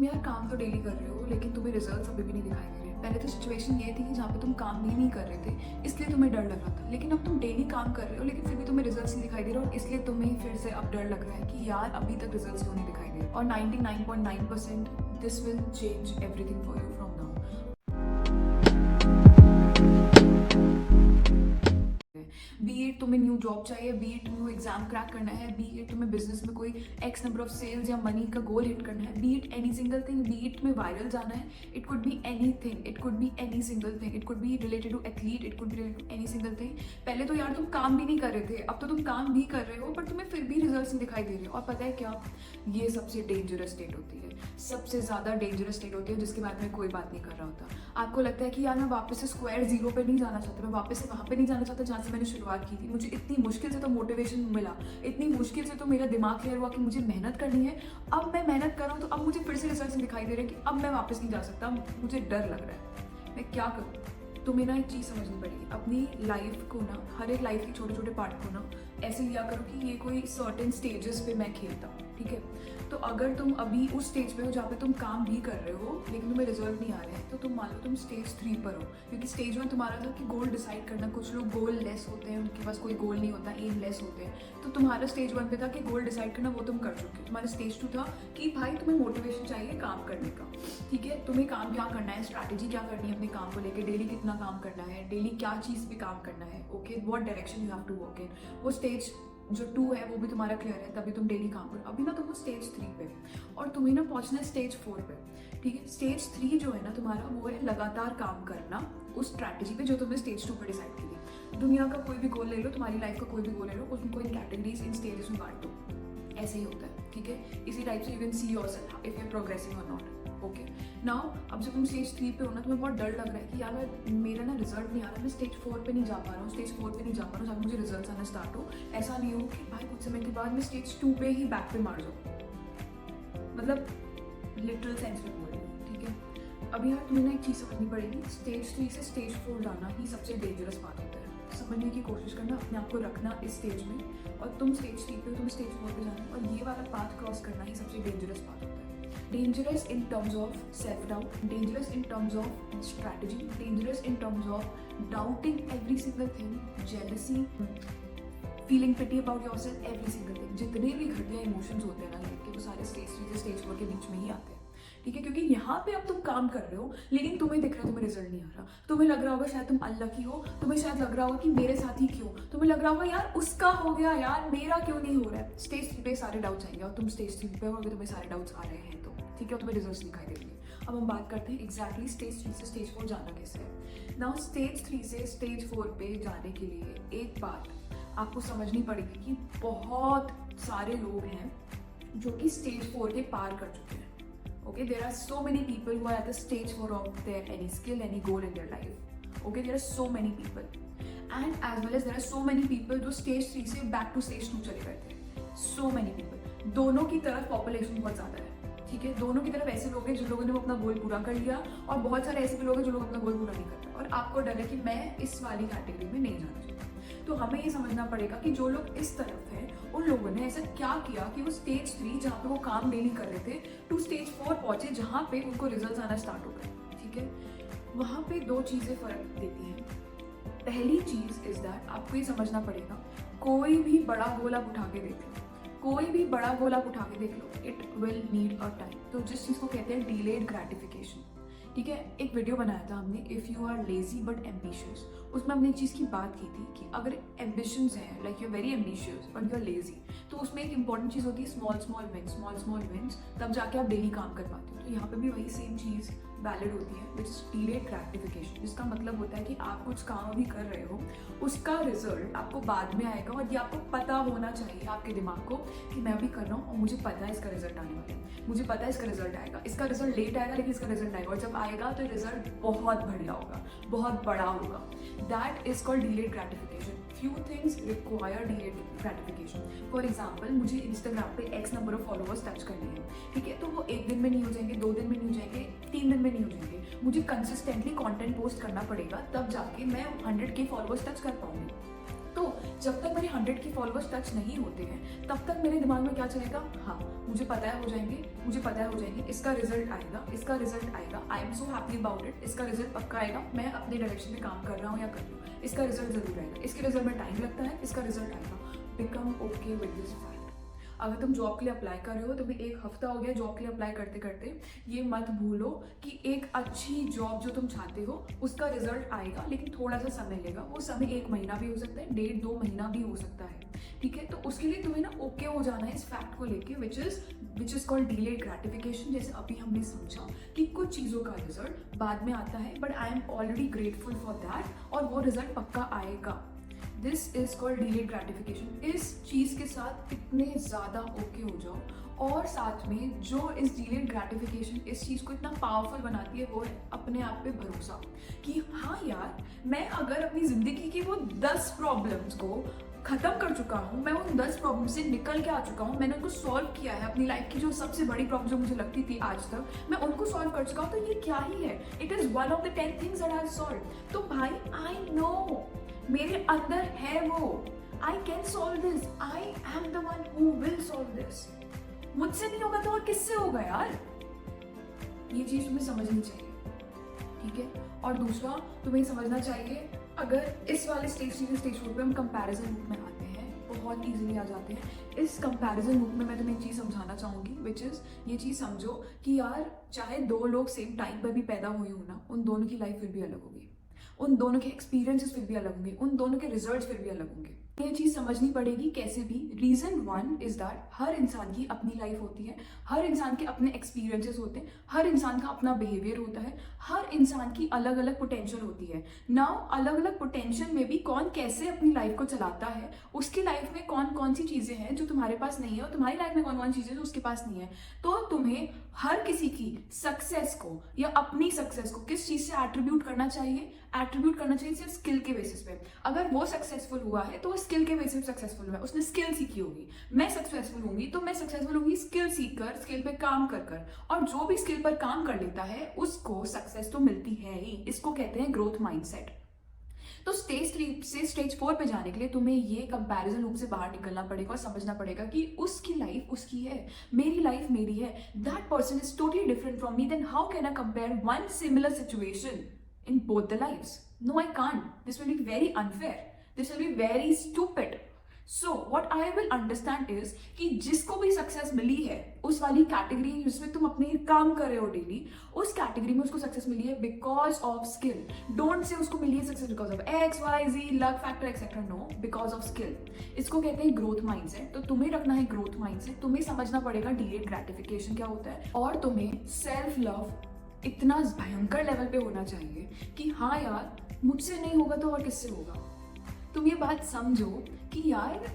यार काम तो डेली कर रहे हो लेकिन तुम्हें रिजल्ट्स अभी भी नहीं दिखाई दे रहे। पहले तो सिचुएशन ये थी कि जहाँ पे तुम काम भी नहीं कर रहे थे इसलिए तुम्हें डर लग रहा था, लेकिन अब तुम डेली काम कर रहे हो लेकिन फिर भी तुम्हें रिजल्ट्स नहीं दिखाई दे रहे और इसलिए तुम्हें फिर से अब डर लग रहा है कि यार अभी तक रिजल्ट्स क्यों नहीं दिखाई दे रहे। और 99.9% this will change everything for you from now. Be it तुम्हें न्यू जॉब चाहिए, be it new exam crack करना है, बी एट तुम्हें बिजनेस में कोई एक्स नंबर ऑफ सेल्स या मनी का गोल हिट करना है, be it any single thing, be it में वायरल जाना है, it could be anything, it could be any single thing, it could be related to athlete, it could be related to any single thing. पहले तो यार तुम काम भी नहीं कर रहे थे, अब तो तुम काम भी कर रहे हो पर तुम्हें फिर भी रिजल्ट्स नहीं दिखाई दे रहे। और पता है क्या, ये सबसे डेंजरस स्टेट होती है, सबसे ज़्यादा डेंजरस स्टेट होती है जिसके बारे में कोई बात नहीं कर रहा होता। आपको लगता है कि यार मैं वापस से स्क्वायर जीरो पे नहीं जाना चाहता, मैं वापस से वहाँ पे नहीं जाना चाहता जहाँ से मैंने शुरुआत की थी। मुझे इतनी मुश्किल से तो मोटिवेशन मिला, इतनी मुश्किल से तो मेरा दिमाग क्लियर हुआ कि मुझे मेहनत करनी है। अब मैं मेहनत कर रहा हूँ तो अब मुझे फिर से रिजल्ट दिखाई दे रहे हैं कि अब मैं वापस नहीं जा सकता, मुझे डर लग रहा है, मैं क्या करूँ। तुम्हें ना एक चीज़ समझनी पड़ेगी, अपनी लाइफ को ना, हर एक लाइफ के छोटे छोटे पार्ट को ना ऐसे लिया करो कि ये कोई सर्टेन स्टेजेस पे मैं खेलता हूँ, ठीक है। तो अगर तुम अभी उस स्टेज पे हो जहाँ पे तुम काम भी कर रहे हो लेकिन तुम्हें रिजल्ट नहीं आ रहे हैं, तो तुम मान लो तुम स्टेज 3 पर हो। क्योंकि स्टेज 1 तुम्हारा था कि गोल डिसाइड करना, कुछ लोग गोल लेस होते हैं, उनके पास कोई गोल नहीं होता, एम लेस होते हैं। तो तुम्हारा स्टेज 1 पे था कि गोल डिसाइड करना, वो तुम कर चुके हो। तुम्हारा स्टेज 2 था कि भाई तुम्हें मोटिवेशन चाहिए काम करने का, ठीक है, तुम्हें काम क्या करना है, स्ट्रैटेजी क्या करनी है अपने काम को लेकर, डेली कितना काम करना है, डेली क्या चीज़ पे काम करना है, okay, what direction you have to work in. वो स्टेज जो 2 है वो भी तुम्हारा क्लियर है, तभी तुम डेली काम करो। अभी ना तुम स्टेज 3 पे और तुम्हें ना पहुंचना है स्टेज 4 पे, ठीक है। स्टेज 3 जो है ना तुम्हारा, वो है लगातार काम करना उस स्ट्रैटेजी पे जो तुमने स्टेज 2 पे डिसाइड की थी। दुनिया का कोई भी गोल ले लो, तुम्हारी लाइफ का कोई भी गोल ले लो, उसको इन कैटेगरीज, इन स्टेजेस में बांट दो, ऐसे ही होता है, ठीक है। इसी टाइप से you can see yourself if you are progressing और नॉट, ओके। नाउ अब जब तुम स्टेज 3 पे हो ना, तुम्हें बहुत डर लग रहा है कि यार मेरा ना रिजल्ट नहीं आ रहा, मैं स्टेज 4 पे नहीं जा पा रहा हूँ, स्टेज 4 पे नहीं जा पा रहा हूँ, जब मुझे रिजल्ट आना स्टार्ट हो। ऐसा नहीं हो कि भाई कुछ समय के बाद मैं स्टेज 2 पे ही बैक पे मार जाऊँ, मतलब लिटरल सेंस में बोल रही हूँ, ठीक है। अभी यार तुम्हें ना एक चीज़ समझनी पड़ेगी, स्टेज 3 से स्टेज 4 जाना ही सबसे डेंजरस बात होता है। समझने की कोशिश करना, अपने आप को रखना इस स्टेज में, और तुम स्टेज 3 पे हो, तुम स्टेज 4 पे जाना, और ये वाला पाथ क्रॉस करना ही सबसे डेंजरस बात होता है। Dangerous in terms of self-doubt, dangerous in terms of strategy, dangerous in terms of doubting every single thing, jealousy, feeling pity about yourself, every single thing। जितने भी घटिया इमोशंस होते हैं ना लाइफ के, वो सारे स्टेज 3 से स्टेज 4 के बीच में ही आते हैं, ठीक है। क्योंकि यहाँ पे अब तुम काम कर रहे हो लेकिन तुम्हें दिख रहा है तुम्हें रिजल्ट नहीं आ रहा, तुम्हें लग रहा होगा शायद तुम अनलकी हो, तुम्हें शायद लग रहा होगा कि मेरे साथ ही क्यों, तुम्हें लग रहा होगा यार उसका हो गया, यार मेरा क्यों नहीं हो रहा है। स्टेज 3 पे सारे डाउट्स आएंगे और तुम स्टेज 3 पे हो, अगर तुम्हें सारे डाउट्स आ रहे हैं तो, ठीक है, तुम्हें रिजल्ट दिखाई देंगे। अब हम बात करते हैं एग्जैक्टली स्टेज 3 से स्टेज 4 जाना कैसे है। नाउ स्टेज 3 से स्टेज 4 पे जाने के लिए एक बात आपको समझनी पड़ेगी कि बहुत सारे लोग हैं जो कि स्टेज 4 के पार कर चुके हैं, okay, there are so many people who are at the stage 4 of their any skill, any goal in their life, okay, there are so many people, and as well as there are so many people जो stage 3 से back to stage 2 चले गए थे, so many people। दोनों की तरफ population बहुत ज़्यादा है, ठीक है, दोनों की तरफ ऐसे लोग हैं जिन लोगों ने अपना गोल पूरा कर लिया, और बहुत सारे ऐसे भी लोग हैं जो लोग अपना गोल पूरा नहीं कर पाए, और आपको डर है कि मैं इस वाली कैटेगरी में नहीं जाना चाहता। तो हमें ये समझना पड़ेगा कि जो लोग इस तरफ हैं उन लोगों ने ऐसा क्या किया कि वो स्टेज 3 जहाँ पे वो काम डेली कर रहे थे टू स्टेज 4 पहुंचे जहाँ पे उनको रिजल्ट्स आना स्टार्ट हो गए, ठीक है। वहाँ पे 2 चीज़ें फर्क देती हैं। पहली चीज़ इज दैट आपको ये समझना पड़ेगा, कोई भी बड़ा गोल आप उठा के देख लो, कोई भी बड़ा गोल आप उठा के देख लो, it will need a time. तो जिस चीज़ को कहते हैं डिलेड ग्रेटिफिकेशन, ठीक है। एक वीडियो बनाया था हमने, if you are lazy but ambitious, उसमें हमने एक चीज़ की बात की थी कि अगर एम्बिशंस हैं, like you are very ambitious but you are lazy, तो उसमें एक इंपॉर्टेंट चीज़ होती है स्मॉल स्मॉल विंस, तब जाके आप डेली काम कर पाते हो। तो यहाँ पे भी वही सेम चीज़ वैलिड होती है, विच इज डिलेड ग्रेटिफिकेशन, जिसका मतलब होता है कि आप कुछ काम अभी कर रहे हो, उसका रिजल्ट आपको बाद में आएगा, और ये आपको पता होना चाहिए आपके दिमाग को कि मैं अभी कर रहा हूँ और मुझे पता है इसका रिजल्ट आने वाला है, मुझे पता है इसका रिजल्ट आएगा, इसका रिजल्ट लेट आएगा लेकिन इसका रिजल्ट आएगा, और जब आएगा तो रिजल्ट बहुत बढ़िया होगा, बहुत बड़ा होगा। That is called delayed gratification. Few things require delayed gratification. For example, मुझे इंस्टाग्राम पे x number of followers touch करने हैं, ठीक है, तो वो 1 दिन में नहीं हो जाएंगे, 2 दिन में नहीं हो जाएंगे, 3 दिन में नहीं हो जाएंगे, मुझे कंसिस्टेंटली कंटेंट पोस्ट करना पड़ेगा, तब जाके मैं 100K फॉलोअर्स टच कर पाऊंगी। तो जब तक मेरे 100 के फॉलोअर्स टच नहीं होते हैं तब तक मेरे दिमाग में क्या चलेगा, हाँ मुझे पता है हो जाएंगे, मुझे पता है हो जाएंगे, इसका रिजल्ट आएगा, इसका रिजल्ट आएगा, I am so happy about it, इसका रिजल्ट पक्का आएगा, मैं अपने डायरेक्शन में काम कर रहा हूँ या कर रही हूँ, इसका रिजल्ट जरूर आएगा, इसके रिजल्ट में टाइम लगता है, इसका रिजल्ट आएगा। Become okay with this fact. अगर तुम जॉब के लिए अप्लाई कर रहे हो, तुम्हें 1 हफ्ता हो गया जॉब के लिए अप्लाई करते करते, ये मत भूलो कि एक अच्छी जॉब जो तुम चाहते हो उसका रिजल्ट आएगा, लेकिन थोड़ा सा समय लेगा। वो समय 1 महीना भी हो सकता है, 1.5-2 महीना भी हो सकता है, ठीक है। तो उसके लिए तुम्हें ना ओके हो जाना है इस फैक्ट को लेके, which is called delayed gratification. जैसे अभी हमने समझा कि कुछ चीज़ों का रिजल्ट बाद में आता है, but I am already grateful for that, और वो रिजल्ट पक्का आएगा। This is called delayed gratification. इस चीज़ के साथ इतने ज़्यादा ओके हो जाओ, और साथ में जो इस डिलेड ग्रेटिफिकेशन इस चीज़ को इतना पावरफुल बनाती है वो है अपने आप पे भरोसा, कि हाँ यार मैं अगर अपनी ज़िंदगी की वो 10 प्रॉब्लम्स को ख़त्म कर चुका हूँ, मैं उन 10 प्रॉब्लम से निकल के आ चुका हूँ, मैंने उनको सॉल्व किया है, अपनी लाइफ की जो सबसे बड़ी प्रॉब्लम जो मुझे लगती थी आज तक, मैं उनको सॉल्व कर चुका हूँ, तो ये क्या ही है, it is one of the 10 things that I solve. तो भाई आई नो मेरे अंदर है वो, I can solve this, I am the one who will solve this. मुझसे नहीं होगा तो और किससे होगा यार, ये चीज तुम्हें समझनी चाहिए, ठीक है। और दूसरा तुम्हें समझना चाहिए, अगर इस वाले स्टेज 3 स्टेज 4 पे हम कंपैरिजन लूप में आते हैं, बहुत इजीली आ जाते हैं। इस कंपैरिजन लूप में मैं तुम्हें एक चीज़ समझाना चाहूँगी, विच इज़ ये चीज़ समझो कि यार चाहे 2 लोग सेम टाइम पर भी पैदा हुए हो ना, उन दोनों की लाइफ फिर भी अलग होगी, उन दोनों के एक्सपीरियंसेस फिर भी अलग होंगे, उन दोनों के रिजल्ट्स फिर भी अलग होंगे। ये चीज़ समझनी पड़ेगी कैसे भी। रीज़न 1 इज़ दैट हर इंसान की अपनी लाइफ होती है, हर इंसान के अपने एक्सपीरियंसेस होते हैं, हर इंसान का अपना बिहेवियर होता है, हर इंसान की अलग अलग पोटेंशियल होती है। नाउ अलग अलग पोटेंशियल में भी कौन कैसे अपनी लाइफ को चलाता है, उसकी लाइफ में कौन कौन सी चीज़ें हैं जो तुम्हारे पास नहीं है, और तुम्हारी लाइफ में कौन कौन चीज़ें जो उसके पास नहीं है। तो तुम्हें हर किसी की सक्सेस को या अपनी सक्सेस को किस चीज़ से एट्रीब्यूट करना चाहिए, एट्रीब्यूट करना चाहिए सिर्फ स्किल के बेसिस पे। अगर वो सक्सेसफुल हुआ है तो वो स्किल के बेसिस पे सक्सेसफुल हुआ है, उसने स्किल सीखी होगी। मैं सक्सेसफुल होंगी तो मैं सक्सेसफुल होंगी स्किल सीख कर, स्किल पे काम कर कर, और जो भी स्किल पर काम कर लेता है उसको सक्सेस तो मिलती है ही। इसको कहते हैं ग्रोथ माइंडसेट। तो स्टेज 3 से स्टेज 4 पे जाने के लिए तुम्हें ये कंपैरिजन लूप से बाहर निकलना पड़ेगा और समझना पड़ेगा कि उसकी लाइफ उसकी है, मेरी लाइफ मेरी है। That person is totally different from me, then how can I compare one similar situation in both the lives? No, I can't. This will be very unfair. This will be very stupid. So what I will understand is कि जिसको भी success मिली है उस वाली category जिसमें तुम अपने काम कर रहे हो डेली, उस कैटेगरी में उसको सक्सेस मिली है because of skill. Don't say उसको मिली है success because of X Y Z luck factor etcetera, no, because of skill. इसको कहते हैं ग्रोथ माइंडसेट। तो तुम्हें रखना है ग्रोथ माइंडसेट, तुम्हें समझना पड़ेगा डिलेड ग्रेटिफिकेशन क्या होता है, और तुम्हें सेल्फ लव इतना भयंकर लेवल पे होना चाहिए कि हाँ यार मुझसे नहीं होगा तो और किससे होगा। तुम ये बात समझो कि यार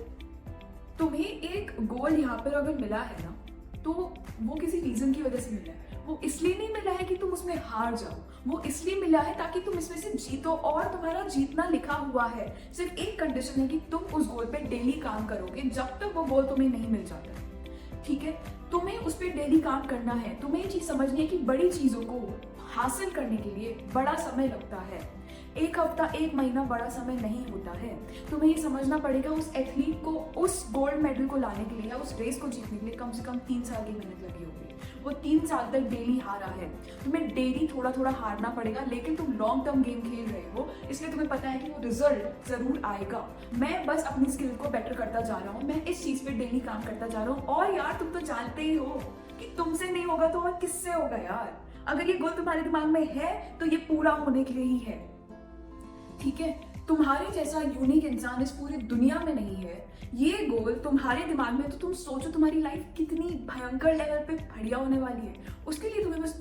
तुम्हें एक गोल यहाँ पर अगर मिला है ना, तो वो किसी रीजन की वजह से मिला है। वो इसलिए नहीं मिला है कि तुम उसमें हार जाओ, वो इसलिए मिला है ताकि तुम इसमें से जीतो, और तुम्हारा जीतना लिखा हुआ है। सिर्फ एक कंडीशन है कि तुम उस गोल पे डेली काम करोगे जब तक वो गोल तुम्हें नहीं मिल जाता, ठीक है। तुम्हें उस पर डेली काम करना है। तुम्हें ये चीज समझनी है कि बड़ी चीजों को हासिल करने के लिए बड़ा समय लगता है। 1 हफ्ता 1 महीना बड़ा समय नहीं होता है। तुम्हें ये समझना पड़ेगा उस एथलीट को उस गोल्ड मेडल को लाने के लिए या उस रेस को जीतने के लिए कम से कम 3 साल की मेहनत लगी होगी। वो 3 साल तक डेली हारा है। तुम्हें डेली थोड़ा थोड़ा हारना पड़ेगा, लेकिन तुम लॉन्ग टर्म गेम खेल रहे हो, इसलिए तुम्हें पता है कि वो रिजल्ट जरूर आएगा। मैं बस अपनी स्किल को बेटर करता जा रहा हूँ, मैं इस चीज पे डेली काम करता जा रहा हूँ। और यार तुम तो जानते ही हो कि तुमसे नहीं होगा तो और किससे होगा यार। अगर ये गोल तुम्हारे दिमाग में है तो ये पूरा होने के लिए ही है, ठीक है। तुम्हारे जैसा यूनिक इंसान इस पूरी दुनिया में नहीं है। ये गोल तुम्हारे दिमाग में, तो तुम सोचो तुम्हारी लाइफ कितनी भयंकर लेवल पे बढ़िया होने वाली है। उसके लिए तुम्हें बस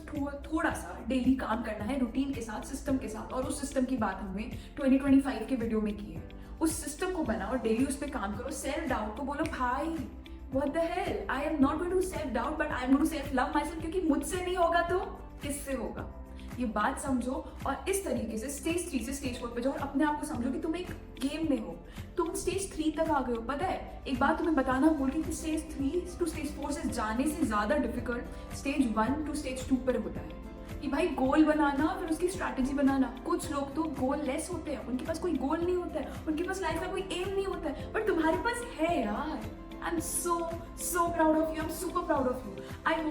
थोड़ा सा डेली काम करना है, रूटीन के साथ, सिस्टम के साथ। और उस सिस्टम की बात हमने 2025 के वीडियो में की है। उस सिस्टम को बनाओ, डेली उस पर काम करो। सेल्फ डाउट को बोलो भाई what the hell, I am not going to self doubt but I am going to self love myself, क्योंकि मुझसे नहीं होगा तो किससे होगा। ये बात समझो और इस तरीके से स्टेज 3 से स्टेज 4 पे जाओ और अपने आप को समझो कि तुम एक गेम में हो। तुम स्टेज 3 तक आ गए हो। पता है एक बात तुम्हें बताना भूल गई कि स्टेज 3 टू स्टेज 4 से जाने से ज्यादा डिफिकल्ट स्टेज 1 टू स्टेज 2 पर होता है। कि भाई गोल बनाना फिर उसकी स्ट्रैटेजी बनाना। कुछ लोग तो गोल लेस होते हैं, उनके पास कोई गोल नहीं होता है, उनके पास लाइफ का कोई एम नहीं होता है, बट तुम्हारे पास है यार। I am so proud of you, I am super proud of you. I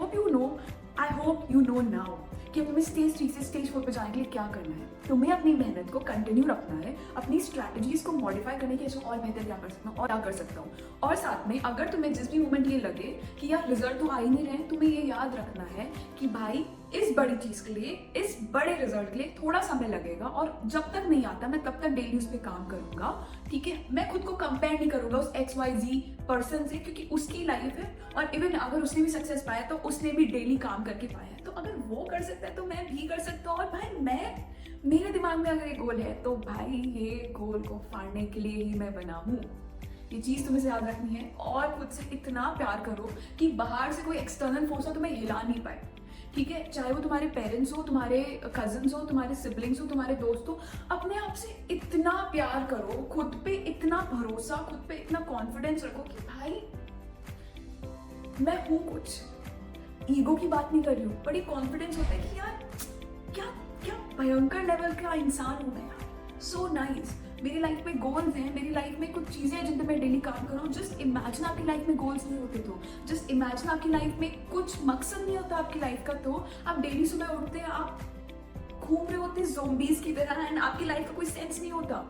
hope you know now कि तुम्हें स्टेज 3 से स्टेज 4 पे जाने के लिए क्या करना है। तुम्हें अपनी मेहनत को कंटिन्यू रखना है, अपनी स्ट्रैटेजीज को मॉडिफाई करने के लिए और बेहतर क्या कर सकता हूँ और क्या कर सकता हूँ। और साथ में अगर तुम्हें जिस भी मोमेंट ये लगे कि यार रिजल्ट तो आ ही नहीं रहे, तुम्हें ये याद रखना है कि भाई इस बड़ी चीज के लिए, इस बड़े रिजल्ट के लिए थोड़ा समय लगेगा, और जब तक नहीं आता मैं तब तक डेली उस पर काम करूंगा। ठीक है, मैं खुद को कंपेयर नहीं करूंगा उस XYZ पर्सन से, क्योंकि उसकी लाइफ है, और इवन अगर उसने भी सक्सेस पाया तो उसने भी डेली काम करके पाया है। तो अगर वो कर सकता है तो मैं भी कर सकता हूँ। और भाई मेरे दिमाग में अगर ये गोल है तो भाई ये गोल को फाड़ने के लिए ही मैं बना हूँ। ये चीज तुम्हें से याद रखनी है, और खुद से इतना प्यार करो कि बाहर से कोई एक्सटर्नल फोर्स हो तुम्हें हिला नहीं पाए। ठीक है, चाहे वो तुम्हारे पेरेंट्स हो, तुम्हारे कजिन्स हो, तुम्हारे सिबलिंग्स हो, तुम्हारे दोस्त हो, अपने आप से इतना प्यार करो, खुद पे इतना भरोसा, खुद पे इतना कॉन्फिडेंस रखो कि भाई मैं हूँ कुछ। ईगो की बात नहीं कर रही हूँ, बड़ी कॉन्फिडेंस होता है कि यार क्या क्या भयंकर लेवल का इंसान हूँ मैं यार। So nice. मेरी लाइफ में गोल्स हैं, मेरी लाइफ में कुछ चीजें हैं जिन पे मैं डेली काम कर रहा हूँ। जस्ट इमेजिन आपकी लाइफ में गोल्स नहीं होते तो, जस्ट इमेजिन आपकी लाइफ में कुछ मकसद नहीं होता आपकी लाइफ का, तो आप डेली सुबह उठते हैं, आप घूम रहे होते zombies की तरह, एंड आपकी लाइफ का कोई सेंस नहीं होता।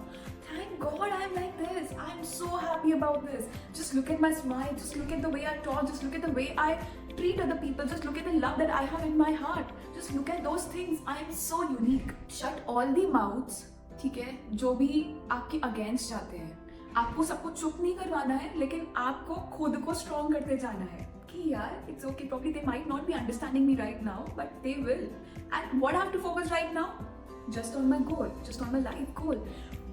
Thank God I'm like this. I'm so happy about this. Just look at my smile. Just look at the way I talk. Just look at the way I treat other people. Just look at the love that I have in my heart. Just look at those things. I am so unique. Shut all the mouths. ठीक है, जो भी आपके against जाते हैं, आपको सबको चुप नहीं करवाना है, लेकिन आपको खुद को स्ट्रॉन्ग करते जाना है कि यार it's okay, probably they might not be understanding me right now, but they will. And what I have to focus right now, just on my goal, just on my life goal.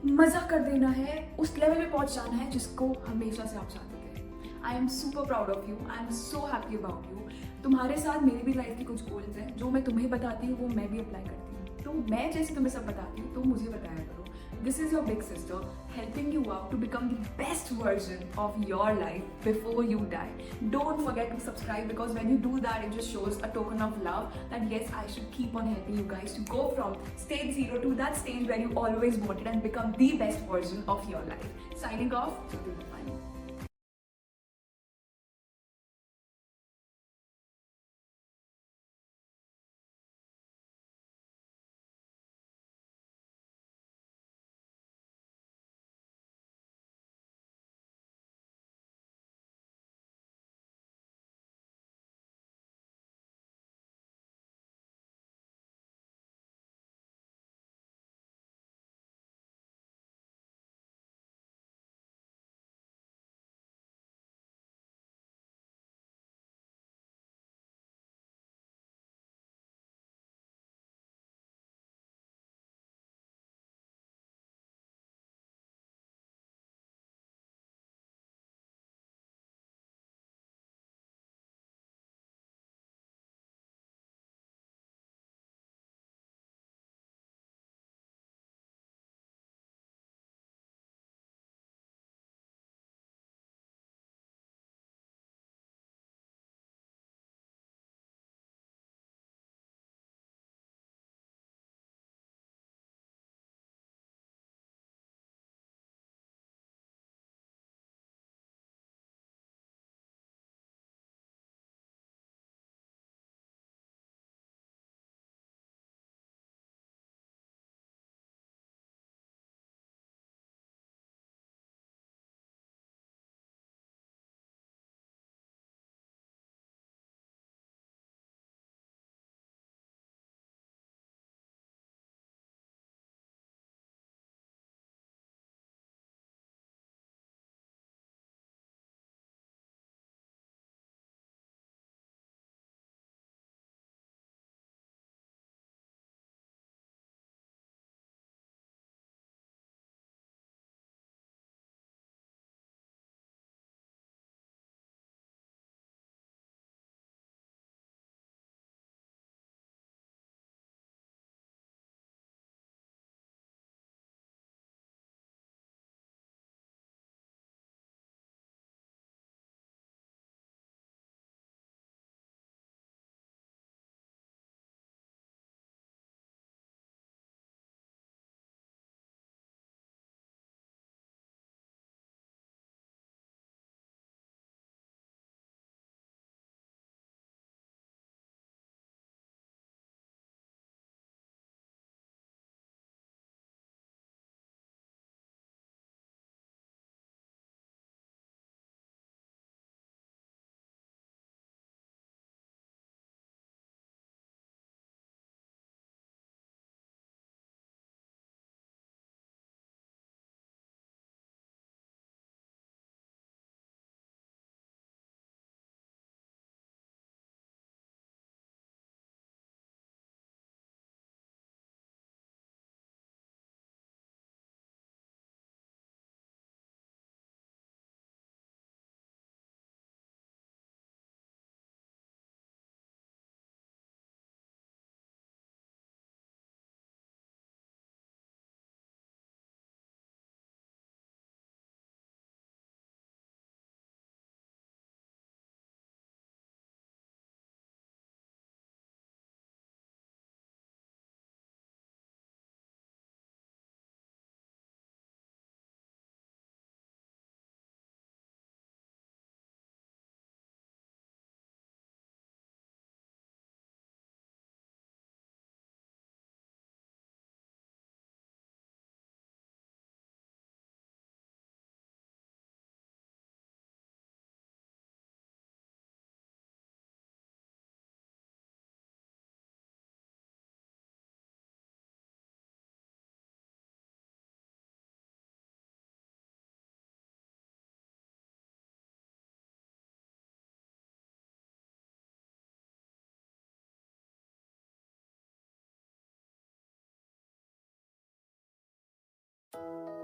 मजा कर देना है, उस level पे पहुंच जाना है जिसको हमेशा से आप चाहते थे। I am super proud of you, I am so happy about you. तुम्हारे साथ मेरी भी लाइफ के कुछ गोल्स हैं, जो मैं तुम्हें बताती हूँ वो मैं भी अप्लाई करती हूँ। तो मैं जैसे तुम्हें सब बताती हूँ तो मुझे बताया करो। This is your big sister helping you out to become the best version of your life before you die. Don't forget to subscribe, because when you do that, it just shows a token of love that yes, I should keep on helping you guys to go from stage 0 to that stage where you always wanted and become the best version of your life. Signing off, Jyoti Bhopani. है।